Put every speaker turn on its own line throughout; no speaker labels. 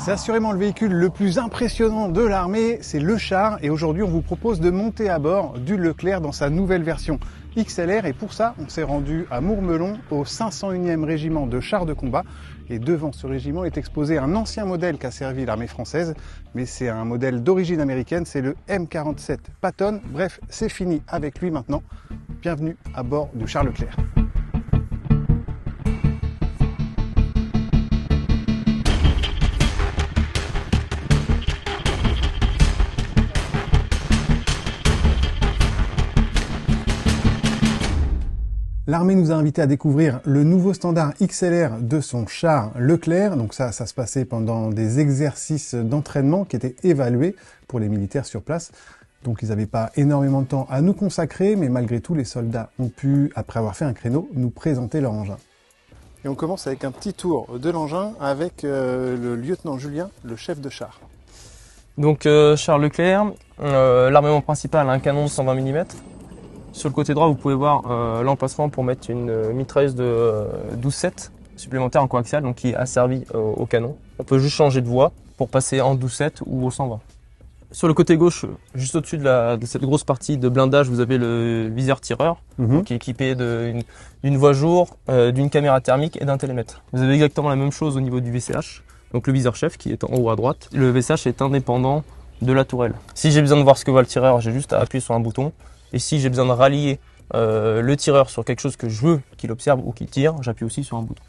C'est assurément le véhicule le plus impressionnant de l'armée, c'est le char. Et aujourd'hui, on vous propose de monter à bord du Leclerc dans sa nouvelle version XLR. Et pour ça, on s'est rendu à Mourmelon, au 501e régiment de chars de combat. Et devant ce régiment est exposé un ancien modèle qu'a servi l'armée française. Mais c'est un modèle d'origine américaine, c'est le M47 Patton. Bref, c'est fini avec lui maintenant. Bienvenue à bord du char Leclerc. L'armée nous a invités à découvrir le nouveau standard XLR de son char Leclerc. Donc ça se passait pendant des exercices d'entraînement qui étaient évalués pour les militaires sur place. Donc ils n'avaient pas énormément de temps à nous consacrer, mais malgré tout, les soldats ont pu, après avoir fait un créneau, nous présenter leur engin. Et on commence avec un petit tour de l'engin avec le lieutenant Julien, le chef de char.
Donc char Leclerc, l'armement principal a un canon de 120 mm. Sur le côté droit, vous pouvez voir l'emplacement pour mettre une mitrailleuse de 12-7 supplémentaire en coaxial, donc qui est asservie au canon. On peut juste changer de voie pour passer en 12-7 ou au 120. Sur le côté gauche, juste au-dessus de cette grosse partie de blindage, vous avez le viseur tireur, qui est équipé d'une voie jour, d'une caméra thermique et d'un télémètre. Vous avez exactement la même chose au niveau du VCH, donc le viseur chef qui est en haut à droite. Le VCH est indépendant de la tourelle. Si j'ai besoin de voir ce que voit le tireur, j'ai juste à appuyer sur un bouton. Et si j'ai besoin de rallier le tireur sur quelque chose que je veux qu'il observe ou qu'il tire, j'appuie aussi sur un bouton.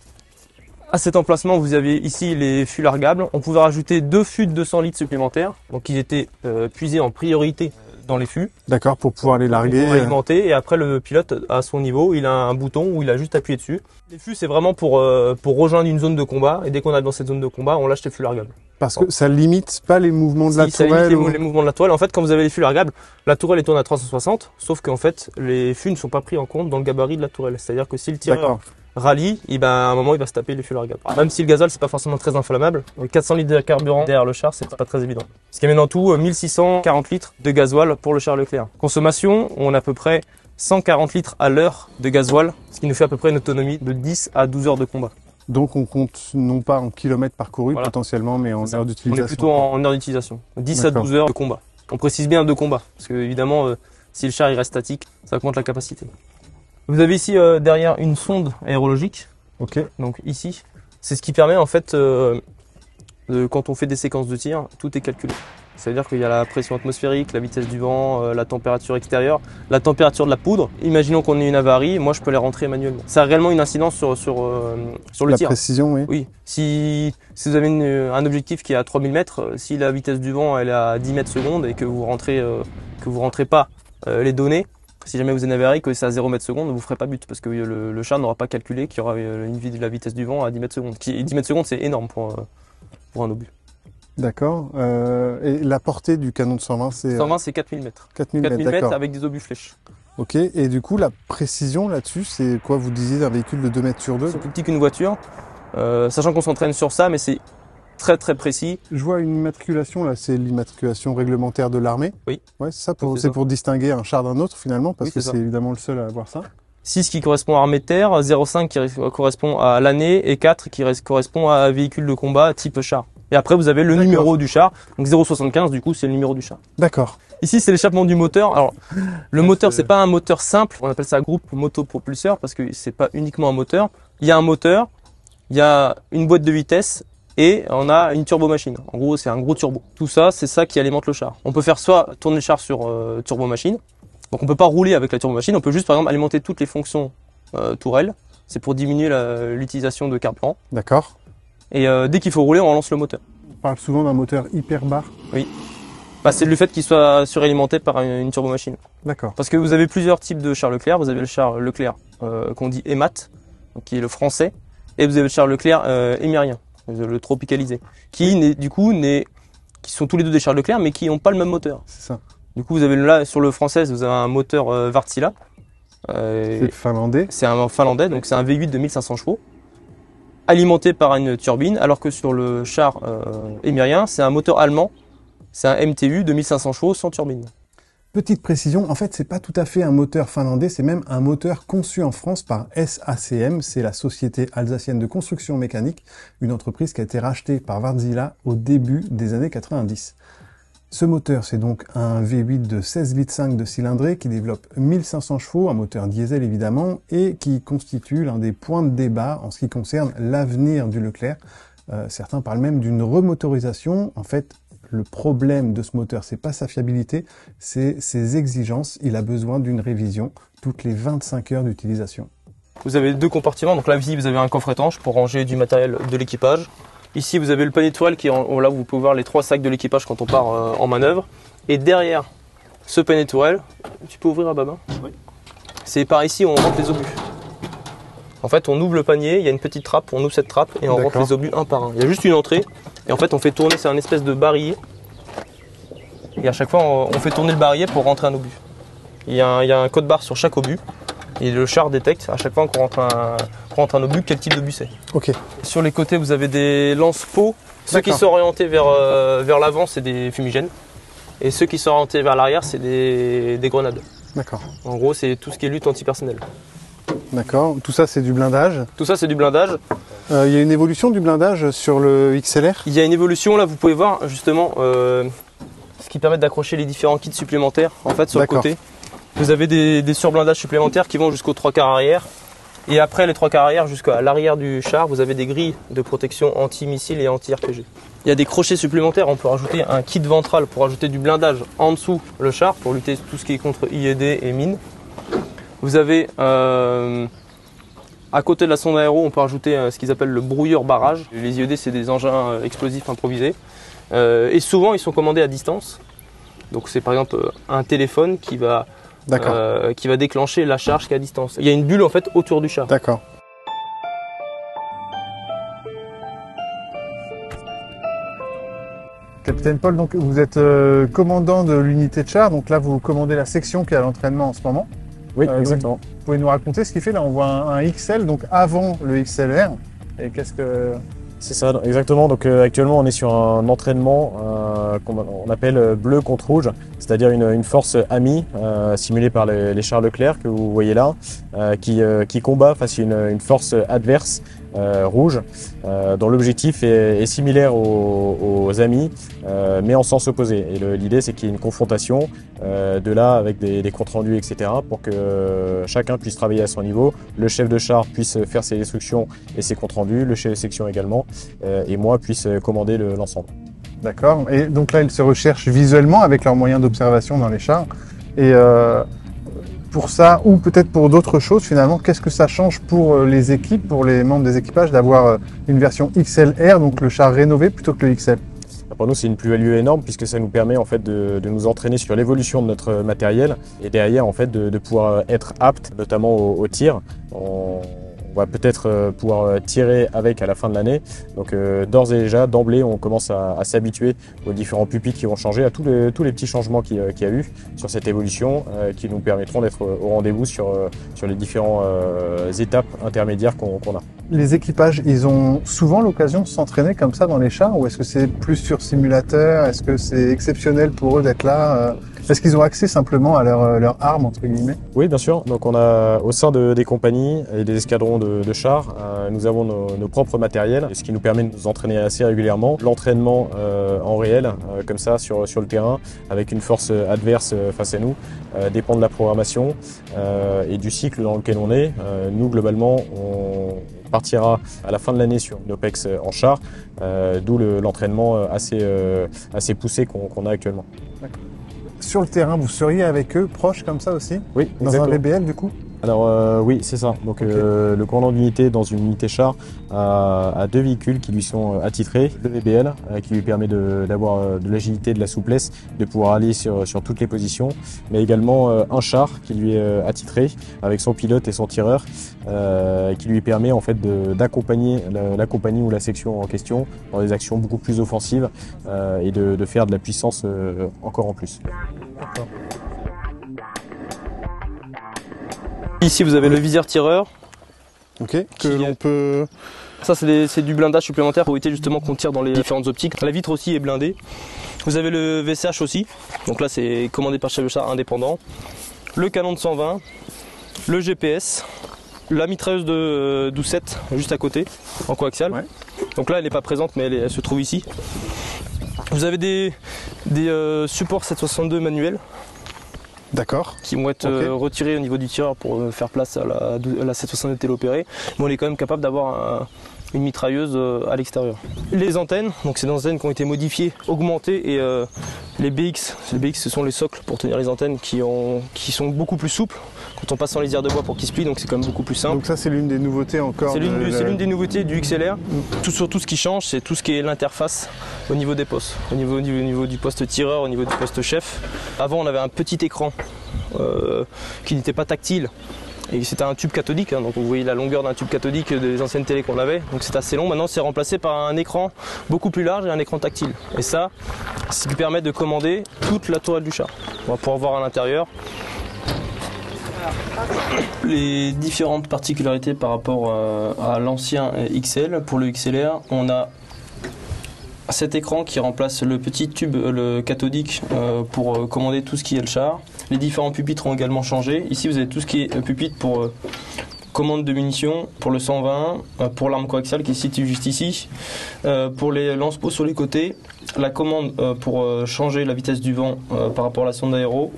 À cet emplacement, vous avez ici les fûts largables. On pouvait rajouter 2 fûts de 200 litres supplémentaires, donc ils étaient puisés en priorité dans les fûts.
D'accord, pour pouvoir les larguer.
Pour alimenter, et après le pilote, à son niveau, il a un bouton où il a juste appuyé dessus. Les fûts, c'est vraiment pour rejoindre une zone de combat, et dès qu'on est dans cette zone de combat, on lâche les fûts largables.
Parce que ça limite pas les mouvements de la tourelle.
Ça limite les mouvements de la tourelle. En fait, quand vous avez les fûts largables, la tourelle tourne à 360, sauf qu'en fait, les fûts ne sont pas pris en compte dans le gabarit de la tourelle. C'est-à-dire que si le tireur rallie, à un moment, il va se taper les fûts largables. Même si le gazole, c'est pas forcément très inflammable, 400 litres de carburant derrière le char, c'est pas très évident. Ce qui amène en tout 1640 litres de gasoil pour le char Leclerc. Consommation, on a à peu près 140 litres à l'heure de gasoil, ce qui nous fait à peu près une autonomie de 10 à 12 heures de combat.
Donc on compte non pas en kilomètres parcourus potentiellement, mais en heures d'utilisation.
On est plutôt en heures d'utilisation. 10 à 12 heures de combat. On précise bien de combat, parce que évidemment, si le char il reste statique, ça augmente la capacité. Vous avez ici derrière une sonde aérologique. Donc ici, c'est ce qui permet en fait, quand on fait des séquences de tir, tout est calculé. Ça veut dire qu'il y a la pression atmosphérique, la vitesse du vent, la température extérieure, la température de la poudre. Imaginons qu'on ait une avarie, moi je peux les rentrer manuellement. Ça a réellement une incidence sur le tir.
La précision, oui.
Oui. Si vous avez un objectif qui est à 3000 mètres, si la vitesse du vent elle est à 10 mètres secondes et que vous rentrez pas les données, si jamais vous avez une avarie que c'est à 0 mètres seconde, vous ferez pas but parce que le char n'aura pas calculé qu'il y aura la vitesse du vent à 10 mètres secondes. 10 mètres secondes, c'est énorme pour un obus.
D'accord. Et la portée du canon de 120, c'est
120, c'est 4000 mètres.
4000 mètres
avec des obus flèches.
Ok. Et du coup, la précision là-dessus, c'est quoi? Vous disiez d'un véhicule de 2 mètres sur 2?
C'est plus petit qu'une voiture, sachant qu'on s'entraîne sur ça, mais c'est très très précis.
Je vois une immatriculation là, c'est l'immatriculation réglementaire de l'armée.
Oui.
Ouais, c'est ça. C'est pour distinguer un char d'un autre finalement, parce que c'est évidemment le seul à avoir ça.
6 qui correspond à armée de terre, 0,5 qui correspond à l'année et 4 qui correspond à véhicule de combat type char. Et après, vous avez le numéro du char. Donc 0,75, du coup, c'est le numéro du char.
D'accord.
Ici, c'est l'échappement du moteur. Alors, le moteur, c'est pas un moteur simple. On appelle ça groupe motopropulseur parce que c'est pas uniquement un moteur. Il y a un moteur, il y a une boîte de vitesse et on a une turbomachine. En gros, c'est un gros turbo. Tout ça, c'est ça qui alimente le char. On peut faire soit tourner le char sur turbomachine. Donc, on peut pas rouler avec la turbomachine. On peut juste, par exemple, alimenter toutes les fonctions tourelle. C'est pour diminuer l'utilisation de carburant.
D'accord.
Et dès qu'il faut rouler, on lance le moteur.
On parle souvent d'un moteur hyper bas.
Oui. C'est le fait qu'il soit suralimenté par une turbomachine.
D'accord.
Parce que vous avez plusieurs types de chars Leclerc. Vous avez le char Leclerc qu'on dit EMAT, qui est le français, et vous avez le char Leclerc émirien, le tropicalisé, qui sont tous les deux des chars Leclerc, mais qui n'ont pas le même moteur.
C'est ça.
Du coup, vous avez là sur le français, vous avez un moteur Wärtsilä.
C'est finlandais.
C'est un finlandais, donc c'est un V8 de 1500 chevaux. Alimenté par une turbine, alors que sur le char émirien, c'est un moteur allemand, c'est un MTU de 1500 chevaux sans turbine.
Petite précision, en fait, c'est pas tout à fait un moteur finlandais, c'est même un moteur conçu en France par SACM, c'est la Société Alsacienne de Construction Mécanique, une entreprise qui a été rachetée par Wärtsilä au début des années 90. Ce moteur, c'est donc un V8 de 16,5 litres de cylindrée qui développe 1500 chevaux, un moteur diesel évidemment, et qui constitue l'un des points de débat en ce qui concerne l'avenir du Leclerc. Certains parlent même d'une remotorisation. En fait, le problème de ce moteur, c'est pas sa fiabilité, c'est ses exigences. Il a besoin d'une révision toutes les 25 heures d'utilisation.
Vous avez 2 compartiments, donc là vous avez un coffre étanche pour ranger du matériel de l'équipage. Ici vous avez le panier de tourelle qui est là où vous pouvez voir les 3 sacs de l'équipage quand on part en manœuvre. Et derrière ce panier de tourelle, tu peux ouvrir à Babin. Oui. C'est par ici où on rentre les obus. En fait on ouvre le panier, il y a une petite trappe, on ouvre cette trappe et on rentre les obus un par un. Il y a juste une entrée. Et en fait, on fait tourner, c'est un espèce de barillet. Et à chaque fois, on fait tourner le barillet pour rentrer un obus. Il y a un code barre sur chaque obus. Et le char détecte à chaque fois qu'on rentre un obus, quel type d'obus c'est.
Ok.
Sur les côtés, vous avez des lance-pots. Ceux qui sont orientés vers l'avant, c'est des fumigènes. Et ceux qui sont orientés vers l'arrière, c'est des grenades.
D'accord.
En gros, c'est tout ce qui est lutte antipersonnelle.
D'accord. Tout ça, c'est du blindage.
Tout ça, c'est du blindage.
Il y a une évolution du blindage sur le XLR?
Il y a une évolution, là, vous pouvez voir justement ce qui permet d'accrocher les différents kits supplémentaires. En fait, sur le côté, vous avez des surblindages supplémentaires qui vont jusqu'aux 3/4 arrière. Et après les 3/4 arrière, jusqu'à l'arrière du char, vous avez des grilles de protection anti-missile et anti-RPG. Il y a des crochets supplémentaires, on peut rajouter un kit ventral pour ajouter du blindage en dessous le char, pour lutter tout ce qui est contre IED et mines. Vous avez à côté de la sonde aéro, on peut rajouter ce qu'ils appellent le brouilleur barrage. Les IED, c'est des engins explosifs improvisés. Et souvent, ils sont commandés à distance. Donc c'est par exemple un téléphone qui va déclencher la charge qui est à distance. Il y a une bulle en fait autour du char.
D'accord. Capitaine Paul, donc vous êtes commandant de l'unité de char, donc là vous commandez la section qui est à l'entraînement en ce moment.
Oui, exactement.
Vous pouvez nous raconter ce qu'il fait là? On voit un XL, donc avant le XLR. Et qu'est-ce que...
C'est ça, exactement. Donc actuellement on est sur un entraînement qu'on appelle bleu contre rouge, c'est-à-dire une force amie simulée par les chars Leclerc que vous voyez là, qui combat face à une force adverse rouge, dont l'objectif est similaire aux amis, mais en sens opposé. Et l'idée c'est qu'il y ait une confrontation de là avec des comptes rendus, etc., pour que chacun puisse travailler à son niveau, le chef de char puisse faire ses instructions et ses comptes rendus, le chef de section également, et moi puisse commander l'ensemble.
D'accord. Et donc là, ils se recherchent visuellement avec leurs moyens d'observation dans les chars. Et pour ça, ou peut-être pour d'autres choses, finalement, qu'est-ce que ça change pour les équipes, pour les membres des équipages, d'avoir une version XLR, donc le char rénové, plutôt que le XL?
Pour nous, c'est une plus-value énorme puisque ça nous permet en fait de nous entraîner sur l'évolution de notre matériel et derrière en fait de pouvoir être apte, notamment au tir. On va peut-être pouvoir tirer avec à la fin de l'année. Donc d'ores et déjà, d'emblée, on commence à s'habituer aux différents pupitres qui vont changer, à tous les petits changements qu'il y a eu sur cette évolution qui nous permettront d'être au rendez-vous sur les différentes étapes intermédiaires qu'on a.
Les équipages, ils ont souvent l'occasion de s'entraîner comme ça dans les chars, ou est-ce que c'est plus sur simulateur? Est-ce que c'est exceptionnel pour eux d'être là? Est-ce qu'ils ont accès simplement à leur arme, entre guillemets?
Oui, bien sûr. Donc on a au sein des compagnies et des escadrons de chars, nous avons nos propres matériels, ce qui nous permet de nous entraîner assez régulièrement. L'entraînement en réel, comme ça, sur le terrain, avec une force adverse face à nous, dépend de la programmation et du cycle dans lequel on est. Nous, globalement, on partira à la fin de l'année sur une OPEX en char, d'où l'entraînement assez poussé qu'on a actuellement.
Sur le terrain, vous seriez avec eux, proches comme ça aussi?
Oui,
dans
exactement.
un VBL du coup?
Alors oui, c'est ça. Donc
okay.
Le commandant d'unité dans une unité char a 2 véhicules qui lui sont attitrés, le VBL qui lui permet d'avoir de l'agilité, de la souplesse, de pouvoir aller sur toutes les positions, mais également un char qui lui est attitré avec son pilote et son tireur, qui lui permet en fait d'accompagner la compagnie ou la section en question dans des actions beaucoup plus offensives et de faire de la puissance encore en plus.
D'accord.
Ici, vous avez le viseur tireur.
Ok, que l'on peut...
Ça, c'est du blindage supplémentaire pour éviter justement qu'on tire dans les différentes optiques. La vitre aussi est blindée. Vous avez le VCH aussi, donc là c'est commandé par chef de char indépendant. Le canon de 120, le GPS, la mitrailleuse de 12-7 juste à côté, en coaxial. Ouais. Donc là elle n'est pas présente mais elle se trouve ici. Vous avez des supports 762 manuels.
D'accord.
Qui vont être retirés au niveau du tireur pour faire place à la 762 téléopérée. Mais on est quand même capable d'avoir une mitrailleuse à l'extérieur. Les antennes, donc c'est des antennes qui ont été modifiées, augmentées, et les BX ce sont les socles pour tenir les antennes qui sont beaucoup plus souples quand on passe en lisière de bois pour qu'ils se plient, donc c'est quand même beaucoup plus simple.
Donc ça c'est l'une des nouveautés encore.
C'est l'une des nouveautés du XLR. Surtout ce qui change, c'est tout ce qui est l'interface au niveau des postes, au niveau du poste tireur, au niveau du poste chef. Avant on avait un petit écran qui n'était pas tactile. Et c'était un tube cathodique, hein, donc vous voyez la longueur d'un tube cathodique des anciennes télé qu'on avait, donc c'est assez long. Maintenant c'est remplacé par un écran beaucoup plus large et un écran tactile. Et ça, c'est ce qui permet de commander toute la tourelle du char. On va pouvoir voir à l'intérieur. Les différentes particularités par rapport à l'ancien XL. Pour le XLR, on a cet écran qui remplace le petit tube le cathodique pour commander tout ce qui est le char. Les différents pupitres ont également changé. Ici vous avez tout ce qui est pupitre pour commande de munitions, pour le 120, pour l'arme coaxiale qui est située juste ici, pour les lance-pots sur les côtés, la commande pour changer la vitesse du vent par rapport à la sonde aéro,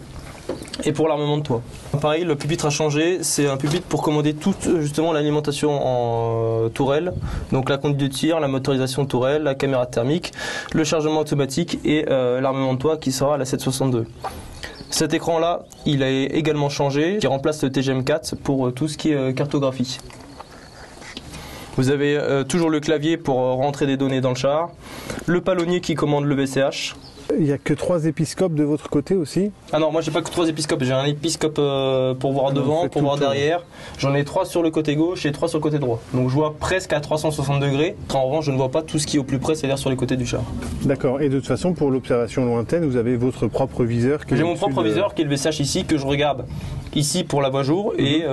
et pour l'armement de toit. Pareil, le pupitre a changé, c'est un pupitre pour commander toute justement l'alimentation en tourelle, donc la conduite de tir, la motorisation de tourelle, la caméra thermique, le chargement automatique et l'armement de toit qui sera à la 762. Cet écran là, il a également changé, qui remplace le TGM4 pour tout ce qui est cartographie. Vous avez toujours le clavier pour rentrer des données dans le char, le palonnier qui commande le VCH.
Il n'y a que 3 épiscopes de votre côté aussi?
Ah non, moi j'ai pas que 3 épiscopes, j'ai un épiscope pour voir devant, pour voir derrière. J'en ai 3 sur le côté gauche et 3 sur le côté droit. Donc je vois presque à 360 degrés. En revanche, je ne vois pas tout ce qui est au plus près, c'est-à-dire sur les côtés du char.
D'accord, et de toute façon pour l'observation lointaine, vous avez votre propre viseur.
J'ai mon propre viseur qui est le VCH ici, que je regarde ici pour la voie jour. Et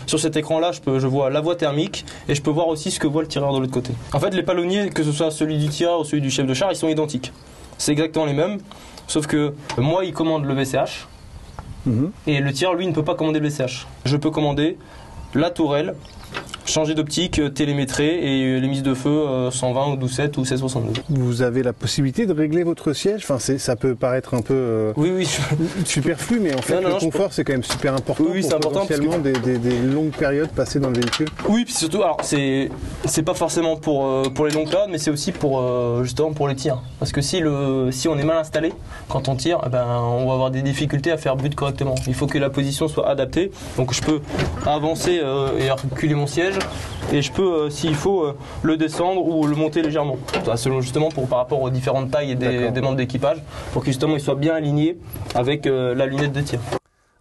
sur cet écran-là, je vois la voie thermique et je peux voir aussi ce que voit le tireur de l'autre côté. En fait, les palonniers, que ce soit celui du tireur ou celui du chef de char, ils sont identiques. C'est exactement les mêmes, sauf que moi il commande le VCH et le tireur lui ne peut pas commander le VCH. Je peux commander la tourelle, changer d'optique, télémétrer et les mises de feu 120 ou 12-7 ou 1662.
Vous avez la possibilité de régler votre siège, enfin ça peut paraître un peu superflu, mais en fait le confort c'est quand même super important pour potentiellement des longues périodes passées dans le véhicule.
Oui, puis surtout, alors c'est pas forcément pour les longues périodes, mais c'est aussi pour justement pour les tirs. Parce que si on est mal installé quand on tire, on va avoir des difficultés à faire but correctement. Il faut que la position soit adaptée, donc je peux avancer et reculer mon siège. Et je peux, s'il faut, le descendre ou le monter légèrement. Selon justement par rapport aux différentes tailles et des membres d'équipage, pour qu'ils soient bien alignés avec la lunette de tir.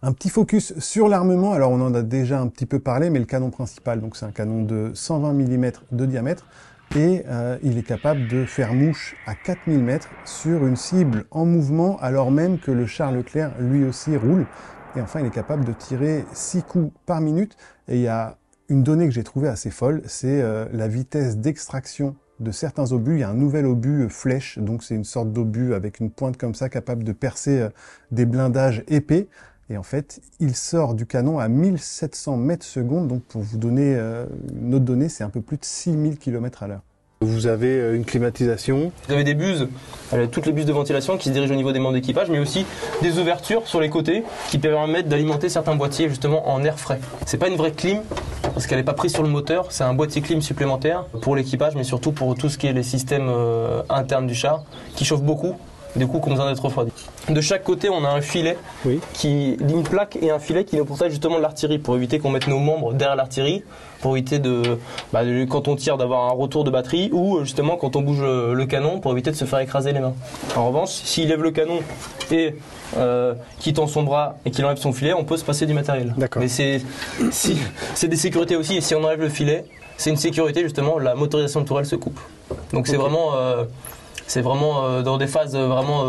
Un petit focus sur l'armement. Alors on en a déjà un petit peu parlé, mais le canon principal, donc c'est un canon de 120 mm de diamètre. Et il est capable de faire mouche à 4000 mètres sur une cible en mouvement, alors même que le char Leclerc lui aussi roule. Et enfin, il est capable de tirer 6 coups par minute. Et il y a une donnée que j'ai trouvée assez folle, c'est la vitesse d'extraction de certains obus. Il y a un nouvel obus flèche, donc c'est une sorte d'obus avec une pointe comme ça, capable de percer des blindages épais. Et en fait, il sort du canon à 1700 mètres secondes. Donc pour vous donner une autre donnée, c'est un peu plus de 6000 km/h. Vous avez une climatisation.
Vous avez des buses, toutes les buses de ventilation qui se dirigent au niveau des membres d'équipage, mais aussi des ouvertures sur les côtés qui permettent d'alimenter certains boîtiers justement en air frais. C'est pas une vraie clim parce qu'elle n'est pas prise sur le moteur, c'est un boîtier clim supplémentaire pour l'équipage, mais surtout pour tout ce qui est les systèmes internes du char qui chauffent beaucoup. Du coup, qu'on a besoin d'être refroidi. De chaque côté, on a un filet, une plaque et un filet qui nous protège justement de l'artillerie pour éviter qu'on mette nos membres derrière l'artillerie, pour éviter quand on tire d'avoir un retour de batterie ou justement quand on bouge le canon pour éviter de se faire écraser les mains. En revanche, s'il lève le canon et qu'il tend son bras et qu'il enlève son filet, on peut se passer du matériel.
D'accord.
Mais c'est des sécurités aussi, et si on enlève le filet, c'est une sécurité justement, la motorisation de tourelle se coupe. Donc c'est vraiment dans des phases vraiment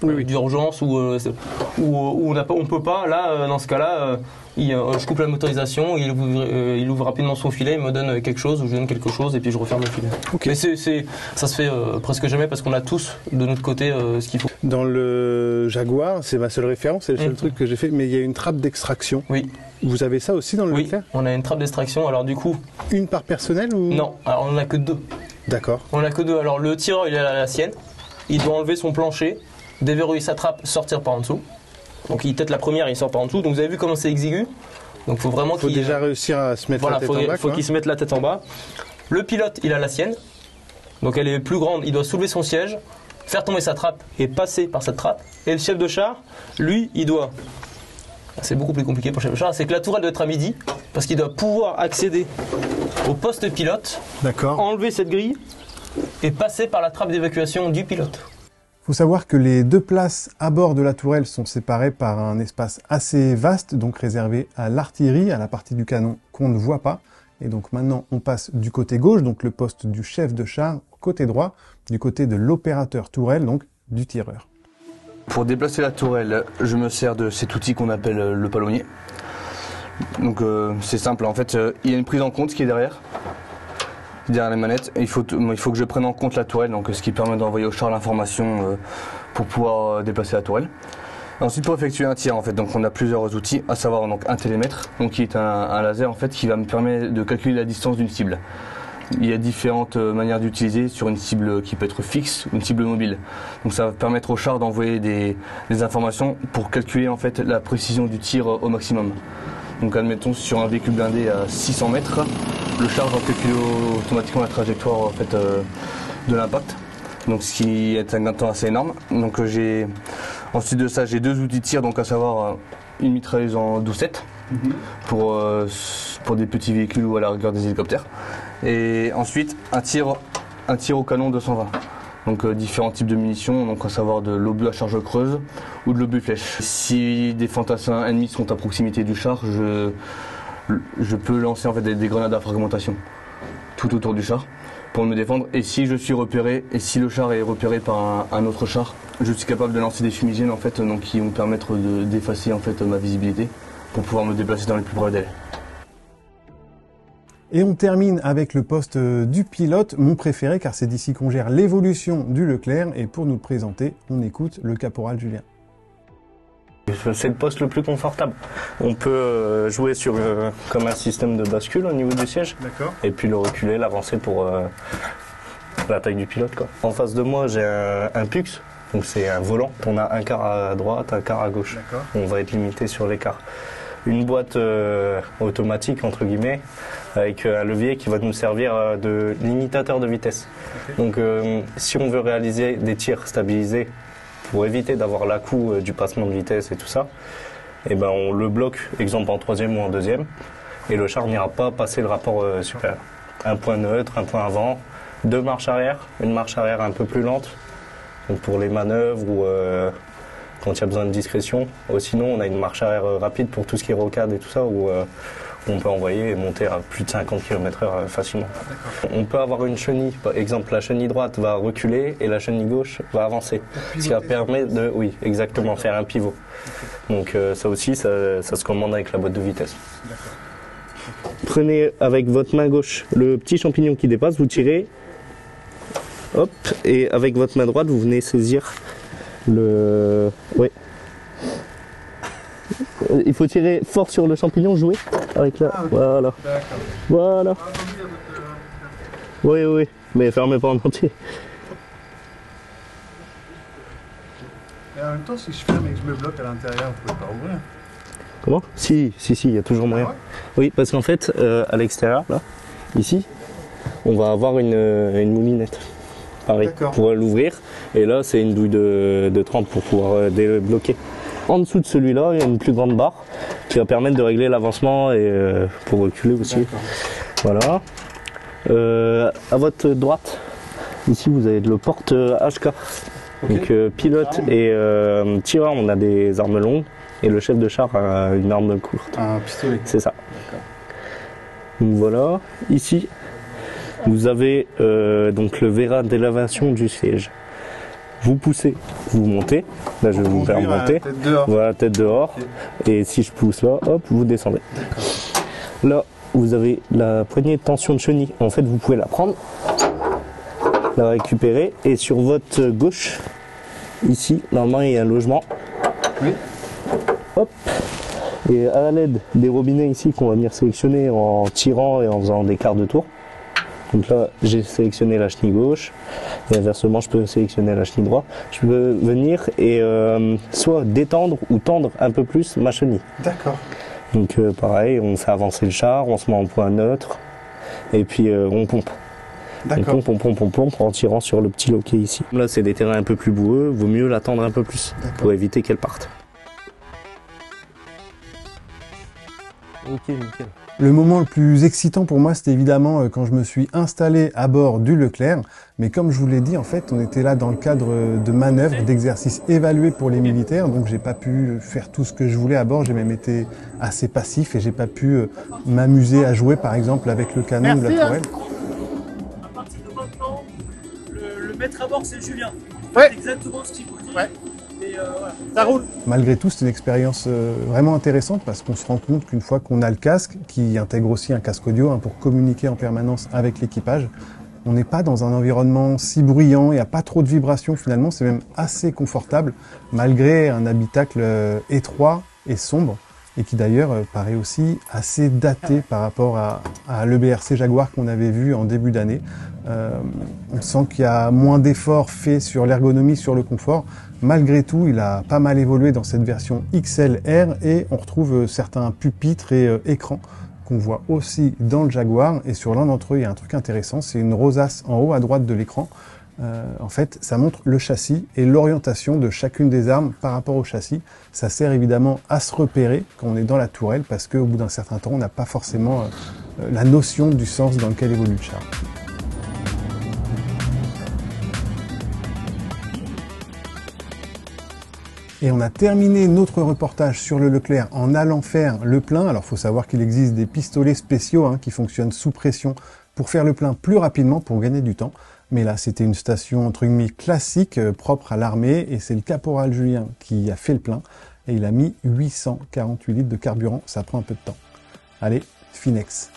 d'urgence où on peut pas. Là, dans ce cas-là, je coupe la motorisation, il ouvre rapidement son filet, il me donne quelque chose, ou je lui donne quelque chose, et puis je referme le filet.
Okay.
Mais ça se fait presque jamais parce qu'on a tous de notre côté ce qu'il faut.
Dans le Jaguar, c'est ma seule référence, c'est le seul truc que j'ai fait, mais il y a une trappe d'extraction.
Oui.
Vous avez ça aussi dans le Leclerc ?
On a une trappe d'extraction, alors du coup...
Une par personnel ou...
Non, alors on en a que 2.
D'accord.
On en a que 2, alors le tireur il a la sienne, il doit enlever son plancher, déverrouiller sa trappe, sortir par en dessous. Donc il tête la première, il sort par en dessous. Donc vous avez vu comment c'est exigu. Donc faut vraiment qu'il...
Faut déjà réussir à se mettre la tête en bas.
Faut qu'il se mette la tête en bas. Le pilote, il a la sienne. Donc elle est plus grande, il doit soulever son siège, faire tomber sa trappe et passer par cette trappe. Et le chef de char, lui, il doit... C'est beaucoup plus compliqué pour le chef de char, c'est que la tourelle doit être à midi, parce qu'il doit pouvoir accéder au poste pilote, enlever cette grille et passer par la trappe d'évacuation du pilote.
Il faut savoir que les 2 places à bord de la tourelle sont séparées par un espace assez vaste, donc réservé à l'artillerie, à la partie du canon qu'on ne voit pas. Et donc maintenant, on passe du côté gauche, donc le poste du chef de char, côté droit, du côté de l'opérateur tourelle, donc du tireur.
Pour déplacer la tourelle, je me sers de cet outil qu'on appelle le palonnier. Donc c'est simple, en fait, il y a une prise en compte qui est derrière les manettes. Il faut que je prenne en compte la tourelle, donc ce qui permet d'envoyer au char l'information pour pouvoir déplacer la tourelle. Ensuite, pour effectuer un tir, en fait, donc on a plusieurs outils, à savoir donc un télémètre, donc qui est un laser en fait qui va me permettre de calculer la distance d'une cible. Il y a différentes manières d'utiliser sur une cible qui peut être fixe ou une cible mobile. Donc ça va permettre au char d'envoyer des informations pour calculer en fait la précision du tir au maximum. Donc admettons sur un véhicule blindé à 600 mètres, le char va calculer automatiquement la trajectoire en fait, de l'impact. Donc ce qui est un gain de temps assez énorme. Donc ensuite de ça, j'ai 2 outils de tir, donc à savoir une mitrailleuse en 12-7 pour des petits véhicules ou à la rigueur des hélicoptères. Et ensuite un tir au canon 220. Donc différents types de munitions, donc à savoir de l'obus à charge creuse ou de l'obus flèche. Si des fantassins ennemis sont à proximité du char, je peux lancer en fait des grenades à fragmentation tout autour du char pour me défendre. Et si je suis repéré, et si le char est repéré par un autre char, je suis capable de lancer des fumigènes en fait, donc qui vont me permettre d'effacer en fait ma visibilité pour pouvoir me déplacer dans les plus brefs délais.
Et on termine avec le poste du pilote, mon préféré, car c'est d'ici qu'on gère l'évolution du Leclerc. Et pour nous le présenter, on écoute le caporal Julien.
C'est le poste le plus confortable. On peut jouer sur comme un système de bascule au niveau du siège.
D'accord.
Et puis le reculer, l'avancer pour la taille du pilote, quoi. En face de moi, j'ai un PUX, donc c'est un volant. On a un quart à droite, un quart à gauche.
D'accord.
On va être limité sur l'écart. Une boîte automatique, entre guillemets, avec un levier qui va nous servir de limitateur de vitesse. Okay. Donc si on veut réaliser des tirs stabilisés pour éviter d'avoir l'à-coup du passement de vitesse et tout ça, et ben on le bloque, exemple en 3e ou en 2e, et le char n'ira pas passer le rapport supérieur. Un point neutre, un point avant, 2 marches arrière, une marche arrière un peu plus lente, donc pour les manœuvres ou quand il y a besoin de discrétion. Sinon, on a une marche arrière rapide pour tout ce qui est rocade et tout ça, où on peut envoyer et monter à plus de 50 km/h facilement. On peut avoir une chenille, par exemple la chenille droite va reculer et la chenille gauche va avancer. Ce qui va permettre de, oui, exactement, faire un pivot. Donc ça aussi, ça se commande avec la boîte de vitesse. Prenez avec votre main gauche le petit champignon qui dépasse, vous tirez, hop, et avec votre main droite, vous venez saisir le... Oui. Il faut tirer fort sur le champignon, jouer avec la... Ah, okay. Voilà. Voilà. Oui, oui, mais fermez pas en entier.
Et en même temps, si je ferme et que je me bloque à l'intérieur, vous pouvez pas ouvrir.
Comment ? Si, il y a toujours moyen. Ah ouais ? Oui, parce qu'en fait, à l'extérieur, là, ici, on va avoir une moulinette. Pareil, pour l'ouvrir. Et là, c'est une douille de trempe pour pouvoir débloquer. En dessous de celui-là, il y a une plus grande barre qui va permettre de régler l'avancement et pour reculer aussi. Voilà. À votre droite, ici, vous avez le porte HK. Okay. Donc pilote et tireur, on a des armes longues. Et le chef de char a une arme courte.
Un pistolet.
C'est ça. Donc voilà. Ici, vous avez donc le verra d'élévation du siège. vous poussez, vous montez. Là, je vais vous faire monter.
Tête dehors.
Voilà, tête dehors. Okay. Et si je pousse là, hop, vous descendez. Là, vous avez la poignée de tension de chenille. En fait, vous pouvez la prendre, la récupérer, et sur votre gauche, ici, normalement, il y a un logement.
Oui.
Hop. Et à l'aide des robinets ici qu'on va venir sélectionner en tirant et en faisant des quarts de tour. Donc là, j'ai sélectionné la chenille gauche, et inversement, je peux sélectionner la chenille droite. Je peux venir et soit détendre ou tendre un peu plus ma chenille.
D'accord.
Donc pareil, on fait avancer le char, on se met en point neutre, et puis on pompe.
D'accord.
On pompe en tirant sur le petit loquet ici. Là, c'est des terrains un peu plus boueux, vaut mieux l'attendre un peu plus pour éviter qu'elle parte.
Nickel, nickel.
Le moment le plus excitant pour moi, c'était évidemment quand je me suis installé à bord du Leclerc. Mais comme je vous l'ai dit, en fait, on était là dans le cadre de manœuvres, d'exercices évalués pour les militaires. Donc, j'ai pas pu faire tout ce que je voulais à bord. J'ai même été assez passif et j'ai pas pu m'amuser à jouer, par exemple, avec le canon ou la tourelle.
À partir de maintenant, le maître à bord, c'est Julien.
Ouais.
C'est exactement ce qu'il vous dit.
Ouais.
Et voilà.
Ça roule. Malgré tout, c'est une expérience vraiment intéressante parce qu'on se rend compte qu'une fois qu'on a le casque, qui intègre aussi un casque audio pour communiquer en permanence avec l'équipage, on n'est pas dans un environnement si bruyant, il n'y a pas trop de vibrations finalement, c'est même assez confortable malgré un habitacle étroit et sombre et qui d'ailleurs paraît aussi assez daté par rapport à l'EBRC Jaguar qu'on avait vu en début d'année. On sent qu'il y a moins d'efforts faits sur l'ergonomie, sur le confort. Malgré tout, il a pas mal évolué dans cette version XLR et on retrouve certains pupitres et écrans qu'on voit aussi dans le Jaguar. Et sur l'un d'entre eux, il y a un truc intéressant, c'est une rosace en haut à droite de l'écran. En fait, ça montre le châssis et l'orientation de chacune des armes par rapport au châssis. Ça sert évidemment à se repérer quand on est dans la tourelle parce qu'au bout d'un certain temps, on n'a pas forcément la notion du sens dans lequel évolue le char. Et on a terminé notre reportage sur le Leclerc en allant faire le plein. Alors, il faut savoir qu'il existe des pistolets spéciaux qui fonctionnent sous pression pour faire le plein plus rapidement, pour gagner du temps. Mais là, c'était une station entre guillemets classique, propre à l'armée, et c'est le caporal Julien qui a fait le plein. Et il a mis 848 litres de carburant, ça prend un peu de temps. Allez, Finex.